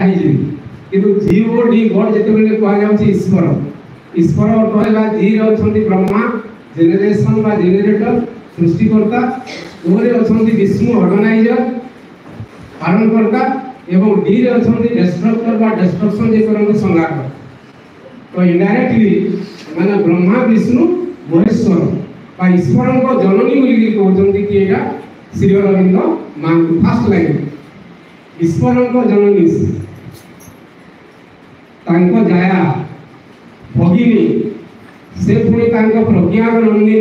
ହେଇଯିବେ କିନ୍ତୁ G O D ଗଡ ଯେତେବେଳେ କୁହାଯାଉଛି ଈଶ୍ୱର ଈଶ୍ୱର ଅର୍ଥ ହେଲା ଜି ରେ ଅଛନ୍ତି ବ୍ରହ୍ମା ଜେନେରେସନ ବା ଜେନେରେଟର ସୃଷ୍ଟିକର୍ତ୍ତା ଓରେ ଅଛନ୍ତି ବିଷ୍ଣୁ ଅର୍ଗାନାଇଜର ପାଳନକର୍ତ୍ତା ଏବଂ ଡି ରେ ଅଛନ୍ତି ଡେଷ୍ଟ୍ରକ୍ଟର ବା ଡେଷ୍ଟ୍ରକ୍ସନ ଯେ କରନ୍ତି ସଂଘାତ। तो इनडायरेक्टली माने ब्रह्मा विष्णु महेश्वर बा ईश्वर को जननी बोली कहते कि एटा श्री अरविंद मां फास्ट लाइन ईश्वर को जननी तांको जाया भगिनी से पुणी तांको प्रज्ञा नंदिनी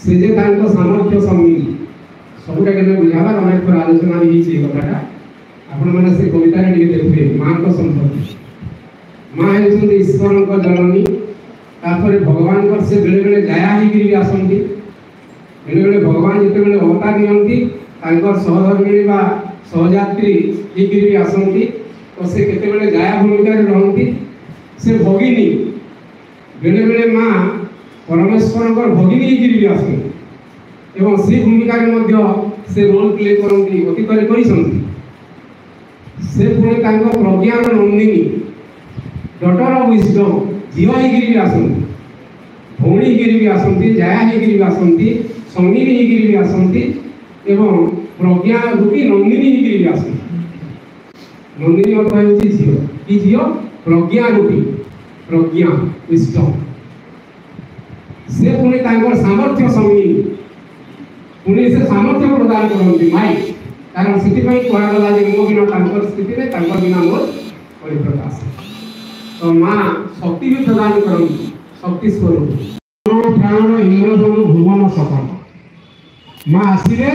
से जे तांको सामर्थ्य समिति सबुटा के बुझावा अनेक पर आलोचना भी छी कथाटा आपण माने से कविता रे देखबे मां को संपर्क माँ होती ईश्वर को जननी तापर भगवान को से बेले बेले जाया ही आसती बेले बेले भगवान जिते अवतार नियंती सहधर्मिणी बा सहयात्री ही आसती तो से केते जाया भूमिका रहती से भगिनी बेले बेले माँ परमेश्वर भगिनी ही आसती एवं से भूमिका से रोल प्ले करती अतीत से पुणी प्रज्ञा नंदिनी डॉटर ऑफ विजडम झील ही आसती भौणी ही आसती जाया ही आसती संगिनी ही आसती एवं प्रज्ञा रूपी नंदिनी ही आसती नंदिनी अर्थ है झील कि झील प्रज्ञा रूपी प्रज्ञा विजडम से पुणी सामर्थ्य संगिनी पुणी से सामर्थ्य प्रदान करती माई कारण से कहगला मो बिना स्थिति में बिना मोर परिप्रकाश तो माँ शक्ति भी प्रदान करती शक्ति स्वरूप प्राण इंद्रधनु भुवन सकल माँ आसिले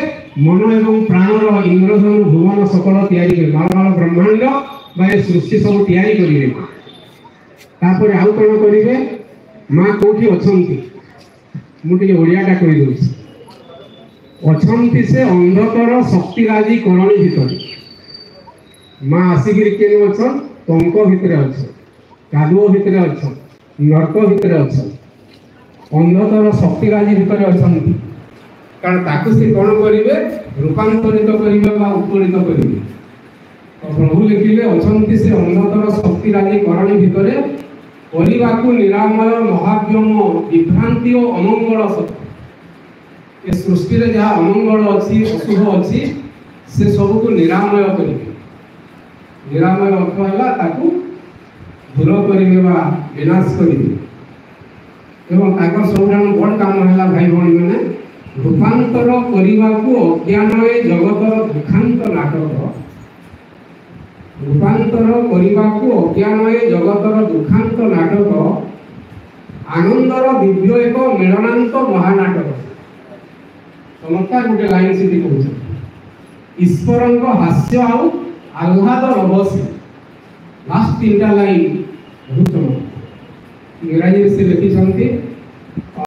मन एवं प्राणर इंद्रधनु भुवन सकल तैयारी माल ब्रह्मांड बा सृष्टि सब तैयारी करेंगे तापर आउ कौन करेंगे माँ कौटी अच्छा मुझे ओडियाटा कही दूसरी अच्छी से अंधतर शक्तिराजी करणी भीतर माँ आसिक अच्छा पंक भितर अच्छा कादुओ भितर अच्छा नर्क भितर अच्छा अंधतर शक्तिराजी भितर अच्छा कारण ताकू से कौन करेंगे रूपांतरित करेंगे उत्तोलित करेंगे तो प्रभु लिखिले अच्छी से अंधतर शक्तिराजी करणी भितर करने को निरामय महाव्योम विभ्रांति और अमंगल शक्ति ये सृष्टि रे जहाँ अमंगल अच्छी अशुभ अच्छी से सब को निरामय करेंगे निरामय अर्थ है ताकू दूर करेंगे विनाश करेंगे एवं सबुठ बड़ काम है भाई भाई मैंने रूपांतर करने को अज्ञान जगतर दुखांत नाटक रूपांतर करने को अज्ञान जगतर दुखांत नाटक आनंदर दिव्य एक मिलनांत महानाटक चमत्कार गोटे लाइन से कहते ईश्वर हास्य आह्लाद रवसी लास्ट तीन लाइन बहुत इंग्राजी से लिखिं